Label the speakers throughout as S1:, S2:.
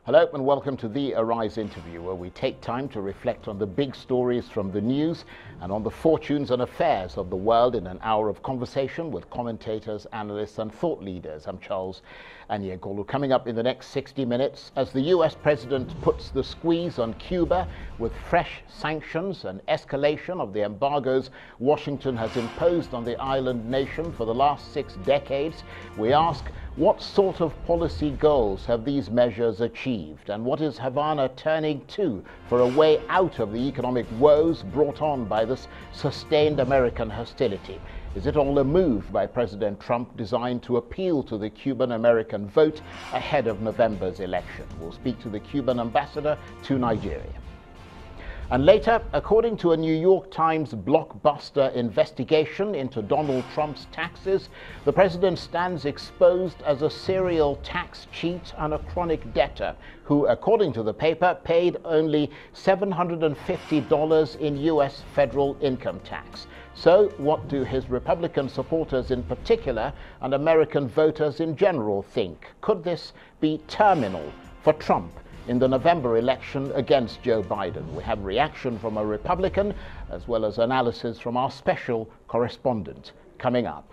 S1: Hello and welcome to the Arise interview, where we take time to reflect on the big stories from the news and on the fortunes and affairs of the world in an hour of conversation with commentators, analysts and thought leaders. I'm Charles Anyegolu. Coming up in the next 60 minutes, as the US president puts the squeeze on Cuba with fresh sanctions and escalation of the embargoes Washington has imposed on the island nation for the last 6 decades, we ask, what sort of policy goals have these measures achieved, and what is Havana turning to for a way out of the economic woes brought on by this sustained American hostility? Is it all a move by President Trump designed to appeal to the Cuban American vote ahead of November's election? We'll speak to the Cuban ambassador to Nigeria. And later, according to a New York Times blockbuster investigation into Donald Trump's taxes, the president stands exposed as a serial tax cheat and a chronic debtor who, according to the paper, paid only $750 in U.S. federal income tax. So what do his Republican supporters in particular and American voters in general think? Could this be terminal for Trump in the November election against Joe Biden? We have reaction from a Republican as well as analysis from our special correspondent coming up.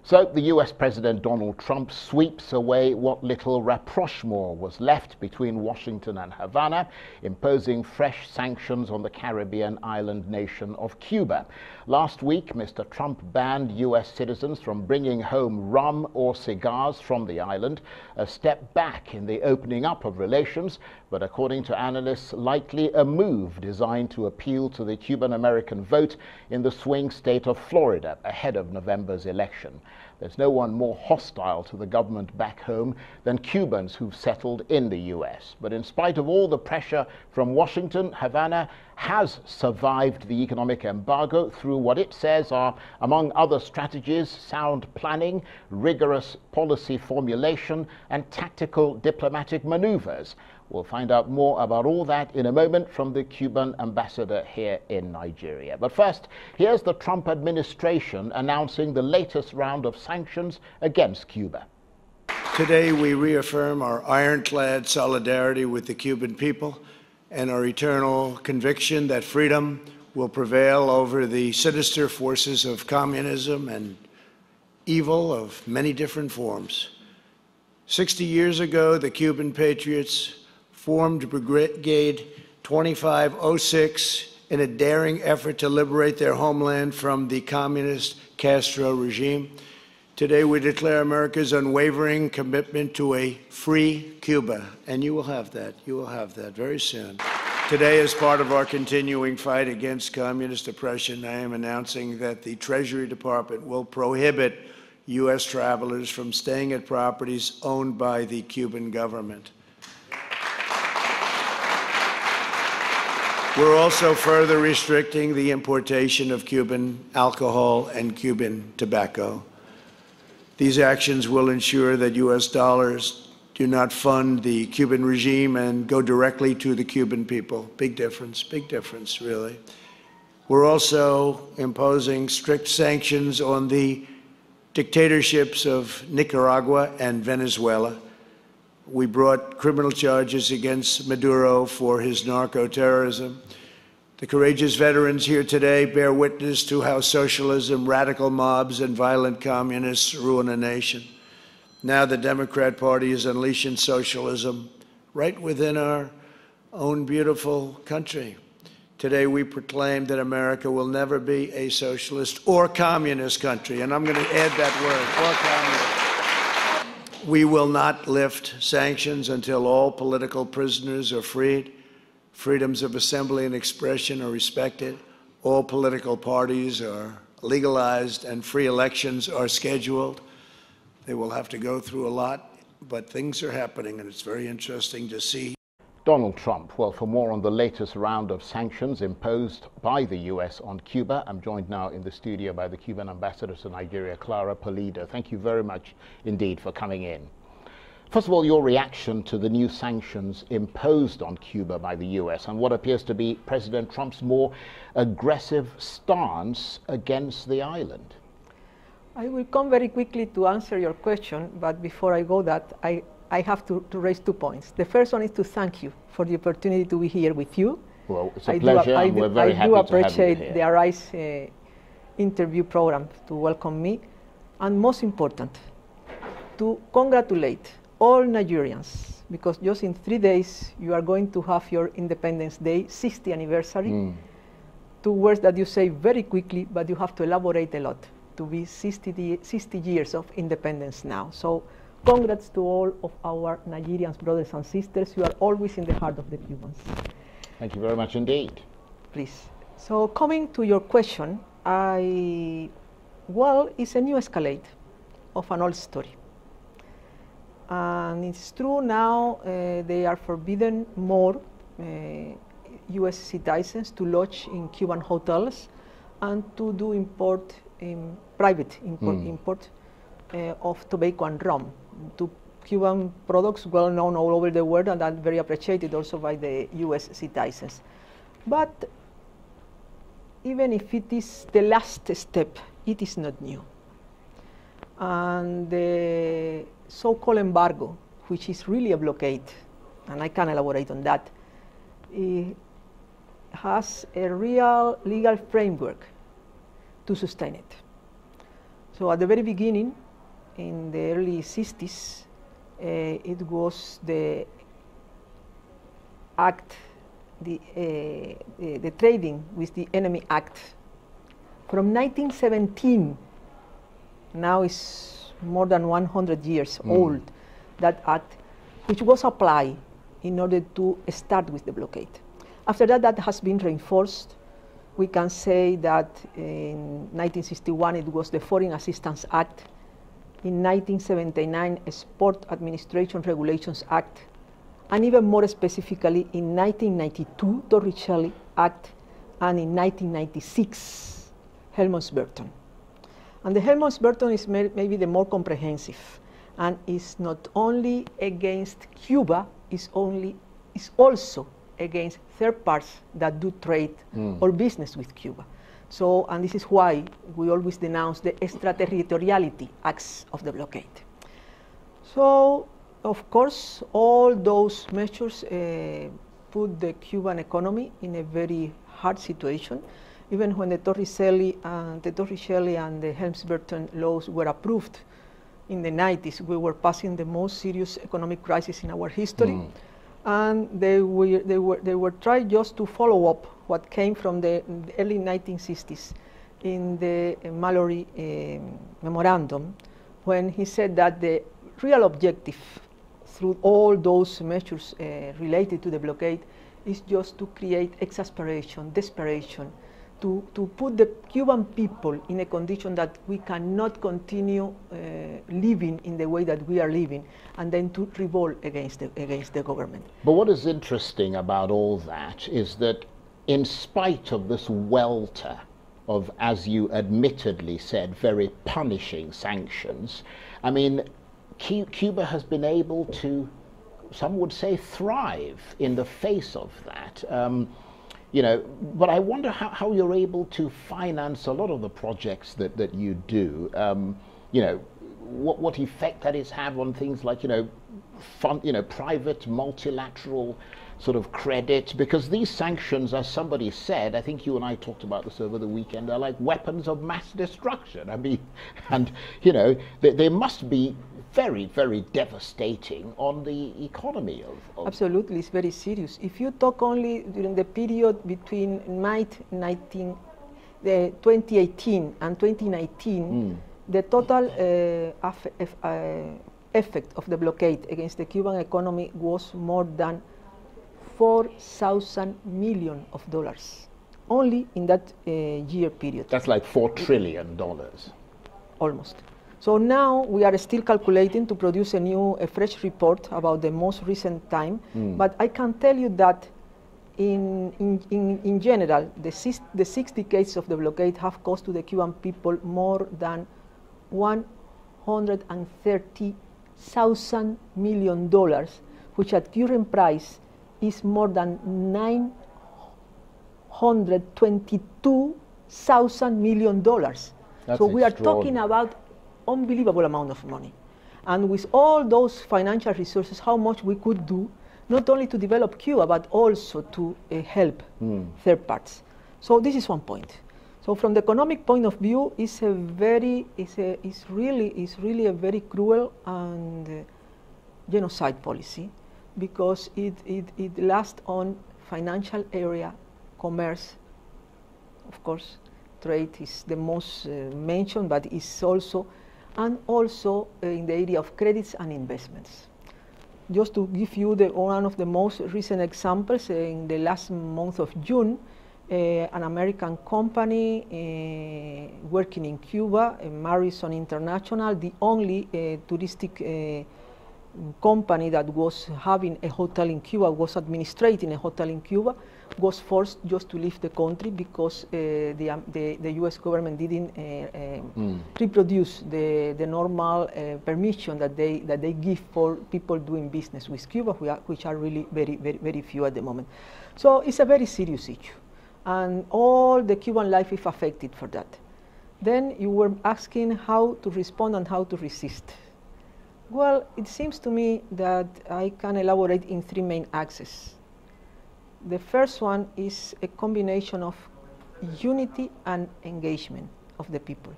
S1: So the US President Donald Trump sweeps away what little rapprochement was left between Washington and Havana, imposing fresh sanctions on the Caribbean island nation of Cuba. Last week, Mr. Trump banned US citizens from bringing home rum or cigars from the island, a step back in the opening up of relations, but according to analysts, likely a move designed to appeal to the Cuban American vote in the swing state of Florida ahead of November's election. There's no one more hostile to the government back home than Cubans who've settled in the US. But in spite of all the pressure from Washington, Havana has survived the economic embargo through what it says are, among other strategies, sound planning, rigorous policy formulation, and tactical diplomatic maneuvers. We'll find out more about all that in a moment from the Cuban ambassador here in Nigeria. But first, here's the Trump administration announcing the latest round of sanctions against Cuba.
S2: Today, we reaffirm our ironclad solidarity with the Cuban people and our eternal conviction that freedom will prevail over the sinister forces of communism and evil of many different forms. 60 years ago, the Cuban patriots formed Brigade 2506 in a daring effort to liberate their homeland from the communist Castro regime. Today, we declare America's unwavering commitment to a free Cuba, and you will have that. You will have that very soon. Today, as part of our continuing fight against communist oppression, I am announcing that the Treasury Department will prohibit U.S. travelers from staying at properties owned by the Cuban government. We're also further restricting the importation of Cuban alcohol and Cuban tobacco. These actions will ensure that U.S. dollars do not fund the Cuban regime and go directly to the Cuban people. Big difference, really. We're also imposing strict sanctions on the dictatorships of Nicaragua and Venezuela. We brought criminal charges against Maduro for his narco-terrorism. The courageous veterans here today bear witness to how socialism, radical mobs, and violent communists ruin a nation. Now the Democrat Party is unleashing socialism right within our own beautiful country. Today we proclaim that America will never be a socialist or communist country, and I'm going to add that word, or communist. We will not lift sanctions until all political prisoners are freed, freedoms of assembly and expression are respected, all political parties are legalized, and free elections are scheduled. They will have to go through a lot, but things are happening, and it's very interesting to see.
S1: Donald Trump. Well, for more on the latest round of sanctions imposed by the U.S. on Cuba, I'm joined now in the studio by the Cuban ambassador to Nigeria, Clara Pulido. Thank you very much indeed for coming in. First of all, your reaction to the new sanctions imposed on Cuba by the US and what appears to be President Trump's more aggressive stance against the island.
S3: I will come very quickly to answer your question, but before I go that, I have to raise 2 points. The first one is to thank you for the opportunity to be here with you.
S1: Well, it's a pleasure, and we're very happy to have you here.
S3: I do appreciate the Arise interview program to welcome me, and most important, to congratulate all Nigerians, because just in 3 days you are going to have your Independence Day 60th anniversary. 2 words that you say very quickly, but you have to elaborate a lot to be 60 years of independence now. So congrats to all of our Nigerian brothers and sisters. You are always in the heart of the Cubans.
S1: Thank you very much indeed.
S3: Please. So coming to your question, well, it's a new escalate of an old story. And it's true now they are forbidden more US citizens to lodge in Cuban hotels and to do private import of tobacco and rum, to Cuban products well known all over the world and are very appreciated also by the US citizens. But even if it is the last step, it is not new. And the so-called embargo, which is really a blockade, and I can elaborate on that, it has a real legal framework to sustain it. So at the very beginning, in the early 60s, it was the act, the Trading with the Enemy Act. From 1917, now is more than 100 years old, that act, which was applied in order to start with the blockade. After that, that has been reinforced. We can say that in 1961, it was the Foreign Assistance Act. In 1979, Export Administration Regulations Act. And even more specifically, in 1992, Torricelli Act, and in 1996, Helms-Burton. And the Helms-Burton is maybe the more comprehensive, and is not only against Cuba, is also against third parties that do trade or business with Cuba. So, and this is why we always denounce the extraterritoriality acts of the blockade. So, of course, all those measures put the Cuban economy in a very hard situation. Even when the Torricelli and the Helms-Burton laws were approved in the 90s, we were passing the most serious economic crisis in our history. And they were trying just to follow up what came from the early 1960s in the Mallory memorandum, when he said that the real objective through all those measures related to the blockade is just to create exasperation, desperation, to put the Cuban people in a condition that we cannot continue living in the way that we are living, and then to revolt against the government.
S1: But what is interesting about all that is that in spite of this welter of, as you admittedly said, very punishing sanctions, I mean, Cuba has been able to, some would say, thrive in the face of that. You know, but I wonder how you're able to finance a lot of the projects that you do. You know, what effect that is have on things like, private multilateral sort of credit, because these sanctions, as somebody said, I think you and I talked about this over the weekend, are like weapons of mass destruction. I mean, and they must be very, very devastating on the economy of
S3: Absolutely, it's very serious. If you talk only during the period between 2018 and 2019, the total effect of the blockade against the Cuban economy was more than $4,000 million, only in that year period.
S1: That's like $4 trillion.
S3: Almost. So now we are still calculating to produce a fresh report about the most recent time. But I can tell you that in general, the 6 decades of the blockade have cost to the Cuban people more than $130 $1,000 million, which at current price is more than $922,000 million. So we are talking about unbelievable amount of money. And with all those financial resources, how much we could do, not only to develop Cuba, but also to help third parties. So this is one point. So from the economic point of view, it's really a very cruel and genocide policy, because it lasts on financial area, commerce, of course, trade is the most mentioned, but it's also, and also in the area of credits and investments. Just to give you one of the most recent examples, in the last month of June, an American company working in Cuba, Marison International, the only touristic company that was having a hotel in Cuba, was administrating a hotel in Cuba, was forced just to leave the country because the U.S. government didn't reproduce the normal permission that they give for people doing business with Cuba, which are really very few at the moment. So it's a very serious issue, and all the Cuban life is affected for that. Then you were asking how to respond and how to resist. Well, it seems to me that I can elaborate in three main axes. The first one is a combination of unity and engagement of the people.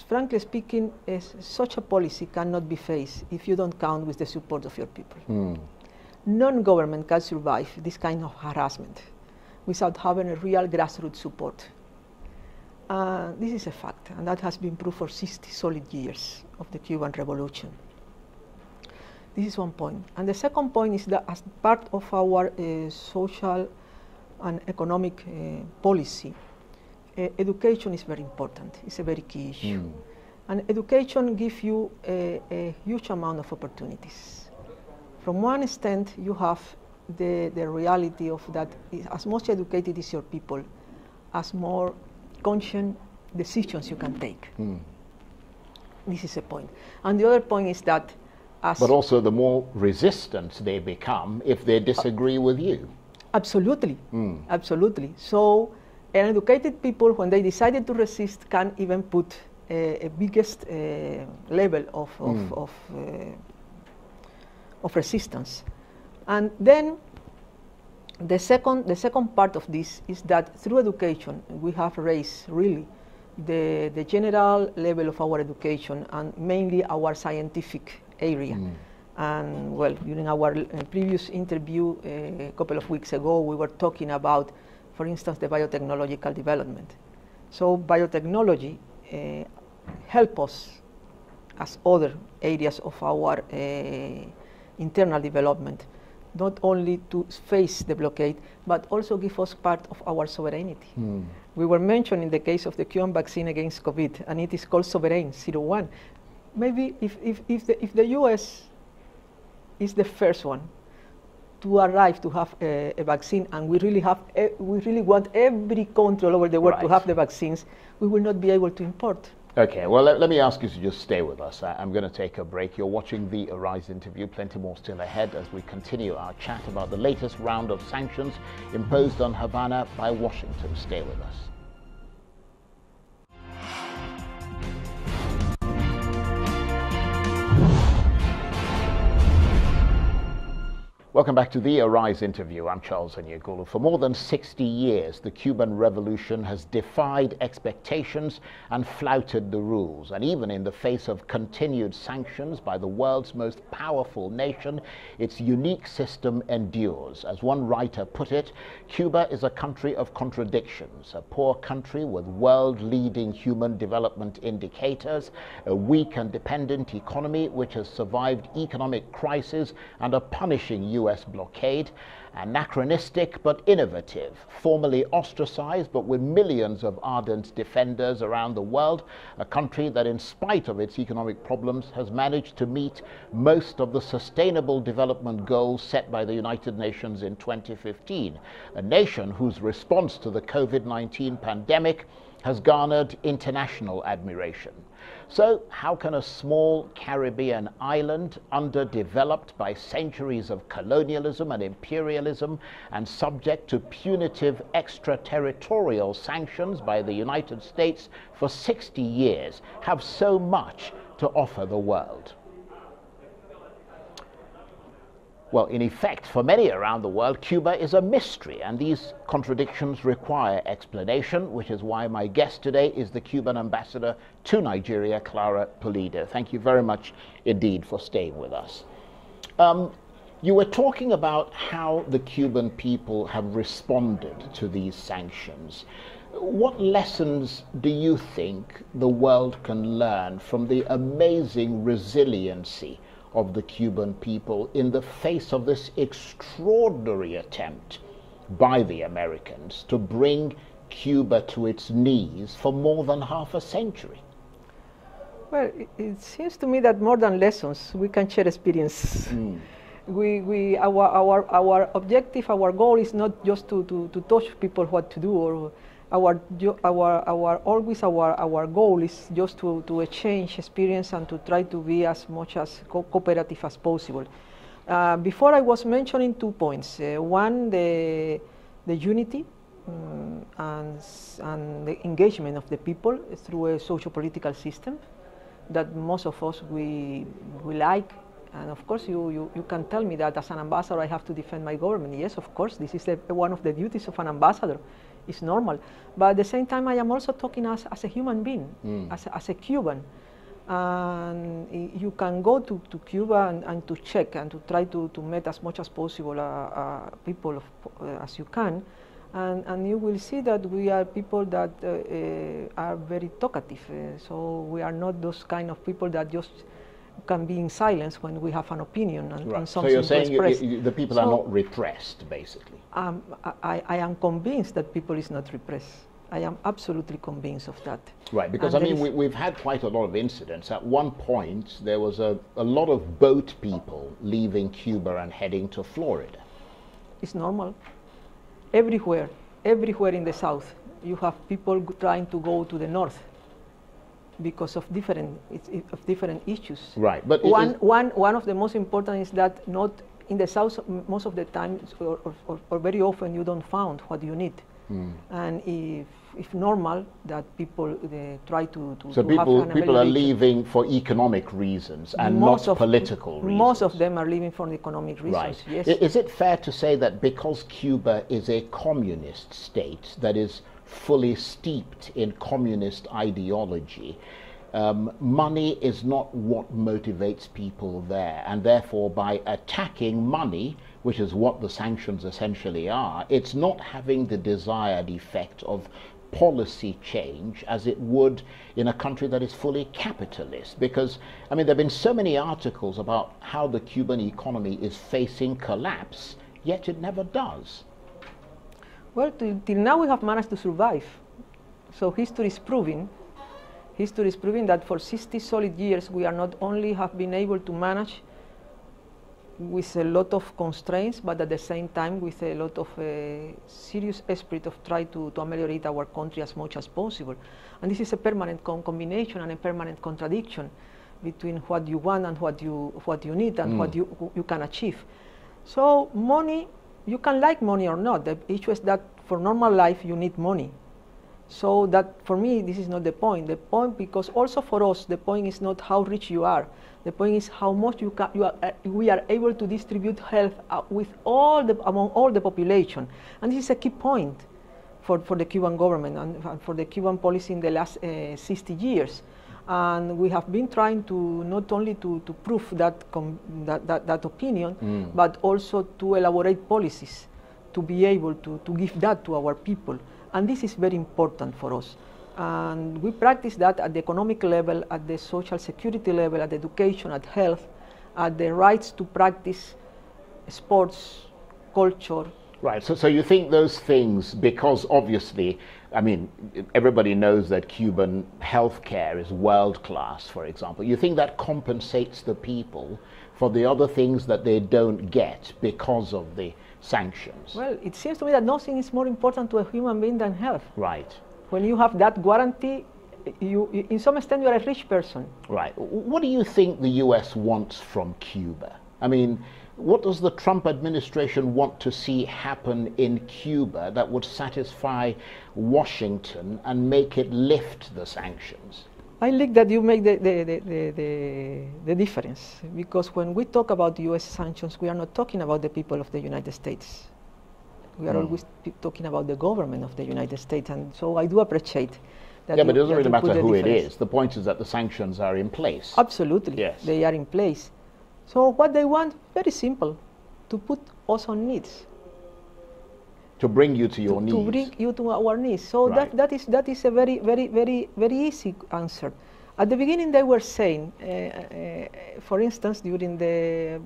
S3: Frankly speaking, such a policy cannot be faced if you don't count with the support of your people. Non-government can survive this kind of harassment without having a real grassroots support. This is a fact, and that has been proved for 60 solid years of the Cuban Revolution. This is one point. And the second point is that as part of our social and economic policy, education is very important. It's a very key issue. And education gives you a huge amount of opportunities. From one extent, you have the reality of that as much educated is your people, as more conscious decisions you can take. This is a point. And the other point is that but
S1: also the more resistant they become if they disagree with you.
S3: Absolutely, absolutely. So an educated people, when they decided to resist, can even put a biggest level of resistance. And then the second part of this is that through education we have raised really the general level of our education, and mainly our scientific area. And well, during our previous interview a couple of weeks ago, we were talking about, for instance, the biotechnological development. So biotechnology help us as other areas of our internal development, not only to face the blockade, but also give us part of our sovereignty. We were mentioning the case of the Cuban vaccine against COVID, and it is called Sovereign 01. Maybe if the U.S. is the first one to arrive to have a vaccine, and we really want every country all over the world to have the vaccines, we will not be able to import.
S1: Okay, well, let me ask you to just stay with us. I'm going to take a break. You're watching the Arise interview. Plenty more still ahead as we continue our chat about the latest round of sanctions imposed on Havana by Washington. Stay with us. Welcome back to the Arise interview. I'm Charles Onyegulu. For more than 60 years, the Cuban Revolution has defied expectations and flouted the rules. And even in the face of continued sanctions by the world's most powerful nation, its unique system endures. As one writer put it, Cuba is a country of contradictions, a poor country with world-leading human development indicators, a weak and dependent economy which has survived economic crisis and a punishing U.S. blockade, anachronistic but innovative, formerly ostracized but with millions of ardent defenders around the world, a country that in spite of its economic problems has managed to meet most of the sustainable development goals set by the United Nations in 2015, a nation whose response to the COVID-19 pandemic has garnered international admiration. So how can a small Caribbean island, underdeveloped by centuries of colonialism and imperialism and subject to punitive extraterritorial sanctions by the United States for 60 years, have so much to offer the world? Well, in effect, for many around the world, Cuba is a mystery, and these contradictions require explanation, which is why my guest today is the Cuban ambassador to Nigeria, Clara Pulido. Thank you very much indeed for staying with us. You were talking about how the Cuban people have responded to these sanctions. What lessons do you think the world can learn from the amazing resiliency of the Cuban people in the face of this extraordinary attempt by the Americans to bring Cuba to its knees for more than half a century?
S3: Well, it seems to me that more than lessons, we can share experience. Our objective, our goal is not just to teach people what to do, or our goal is just to exchange experience and to try to be as much as cooperative as possible. Before I was mentioning 2 points. One, the unity and the engagement of the people through a socio-political system that most of us we like. And of course, you can tell me that as an ambassador I have to defend my government. Yes, of course, this is one of the duties of an ambassador. It's normal. But at the same time, I am also talking as a human being, as a Cuban. And you can go to Cuba and to check and to try to meet as much as possible people as you can. And you will see that we are people that are very talkative. So we are not those kind of people that just can be in silence when we have an opinion and something
S1: so you're saying
S3: to express.
S1: The people are not repressed, basically?
S3: I am convinced that people is not repressed. I am absolutely convinced of that.
S1: Right, because I mean, we've had quite a lot of incidents. At one point, there was a lot of boat people leaving Cuba and heading to Florida.
S3: It's normal. Everywhere in the South, you have people trying to go to the North because of different issues.
S1: Right, but
S3: one of the most important is that not in the South most of the time or very often you don't find what you need. And if normal that people try to
S1: so people are leaving for economic reasons and not political reasons.
S3: Most of them are leaving for economic reasons.
S1: Right.
S3: Yes.
S1: Is it fair to say that because Cuba is a communist state that is fully steeped in communist ideology, money is not what motivates people there, and therefore by attacking money, which is what the sanctions essentially are, it's not having the desired effect of policy change as it would in a country that is fully capitalist? Because, I mean, there have been so many articles about how the Cuban economy is facing collapse, yet it never does.
S3: Well, till now we have managed to survive. So history is proving that for 60 solid years we are not only have been able to manage with a lot of constraints, but at the same time with a lot of serious spirit of try to ameliorate our country as much as possible. And this is a permanent combination and a permanent contradiction between what you want and what you need and what you can achieve. So money, you can like money or not. The issue is that for normal life you need money. So that for me this is not the point. The point, because also for us the point is not how rich you are. The point is how much we are able to distribute health among all the population. And this is a key point for the Cuban government and for the Cuban policy in the last 60 years. And we have been trying to not only to prove that opinion, but also to elaborate policies to be able to give that to our people. And this is very important for us. And we practice that at the economic level, at the social security level, at education, at health, at the rights to practice sports, culture.
S1: Right, so you think those things, because obviously, I mean, everybody knows that Cuban healthcare is world class, for example. You think that compensates the people for the other things that they don't get because of the sanctions?
S3: Well, it seems to me that nothing is more important to a human being than health.
S1: Right.
S3: When you have that guarantee, in some extent, you are a rich person.
S1: Right. What do you think the U.S. wants from Cuba? I mean, what does the Trump administration want to see happen in Cuba that would satisfy Washington and make it lift the sanctions?
S3: I like that you make the difference, because when we talk about U.S. sanctions, we are not talking about the people of the United States. We are always talking about the government of the United States, and so I do appreciate that.
S1: Yeah, but it doesn't really matter who it is. The point is that the sanctions are in place.
S3: Absolutely,
S1: yes.
S3: They are in place. So what they want, very simple, to put us on knees.
S1: To bring you to your knees.
S3: To bring you to our knees. So
S1: right.
S3: that is a very easy answer. At the beginning, they were saying, for instance, during the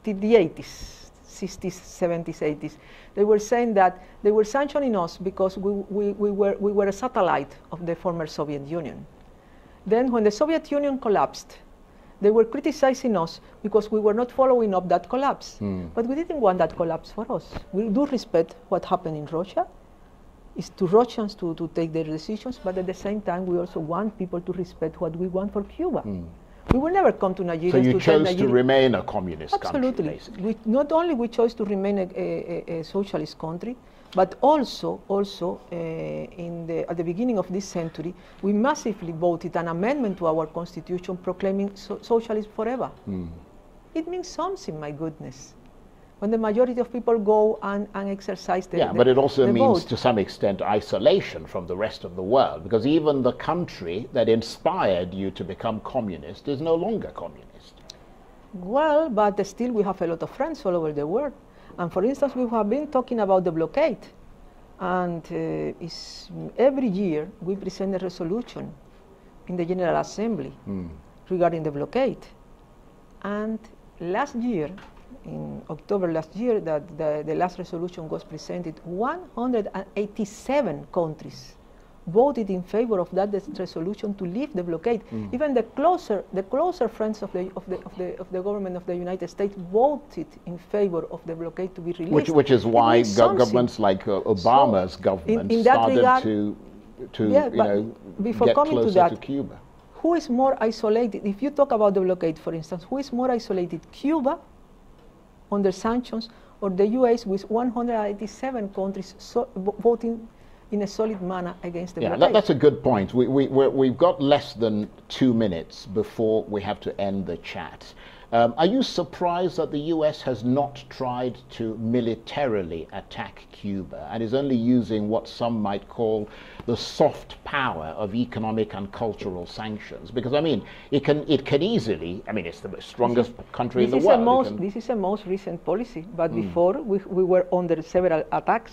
S3: 80s, 60s, 70s, 80s, they were saying that they were sanctioning us because we were a satellite of the former Soviet Union. Then when the Soviet Union collapsed, they were criticizing us because we were not following up that collapse. But we didn't want that collapse for us. We do respect what happened in Russia. It's to Russians to take their decisions, but at the same time, we also want people to respect what we want for Cuba. We will never come to Nigeria.
S1: So you chose to remain a communist
S3: Absolutely.
S1: country, basically.
S3: Not only we chose to remain a socialist country, but also at the beginning of this century, we massively voted an amendment to our constitution proclaiming socialism forever. It means something, my goodness. When the majority of people go and exercise
S1: but it also means
S3: vote.
S1: To some extent isolation from the rest of the world, because even the country that inspired you to become communist is no longer communist.
S3: Well, but still we have a lot of friends all over the world. And for instance, we have been talking about the blockade. And every year we present a resolution in the General Assembly regarding the blockade. And last year, in October last year, that the last resolution was presented, 187 countries voted in favor of that resolution to lift the blockade. Even the closer friends of the government of the United States voted in favor of the blockade to be released.
S1: Which is why governments like Obama's government started regard, to get closer to Cuba.
S3: Who is more isolated? If you talk about the blockade, for instance, who is more isolated, Cuba under sanctions, or the U.S. with 187 countries voting in a solid manner against the blockade?
S1: That's a good point. We've got less than 2 minutes before we have to end the chat. Are you surprised that the U.S. has not tried to militarily attack Cuba and is only using what some might call the soft power of economic and cultural sanctions? Because, I mean, it can easily, I mean, it's the strongest country in the world.
S3: This is a most recent policy, but before we were under several attacks.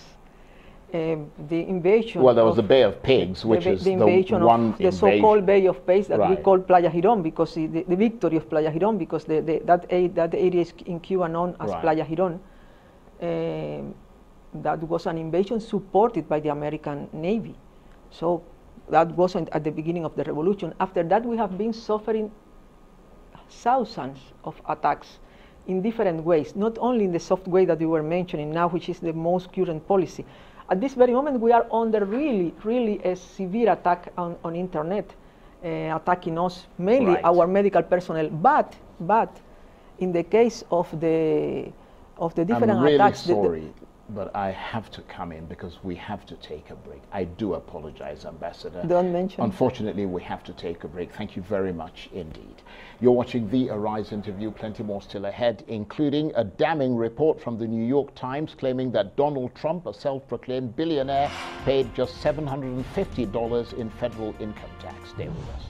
S3: The invasion.
S1: Well, there was the Bay of Pigs, which is the one
S3: the so-called Bay of Pigs that we call Playa Girón, because the victory of Playa Girón, because that area is in Cuba known as Playa Girón. That was an invasion supported by the American Navy. So that wasn't at the beginning of the revolution. After that, we have been suffering thousands of attacks in different ways, not only in the soft way that you were mentioning now, which is the most current policy. At this very moment, we are under really a severe attack on internet, attacking us, mainly our medical personnel. But in the case of the different
S1: I'm really
S3: attacks,
S1: sorry, but I have to come in because we have to take a break. I do apologize, Ambassador.
S3: Don't mention.
S1: Unfortunately, we have to take a break. Thank you very much indeed. You're watching the Arise interview. Plenty more still ahead, including a damning report from the New York Times claiming that Donald Trump, a self-proclaimed billionaire, paid just $750 in federal income tax. Stay with us.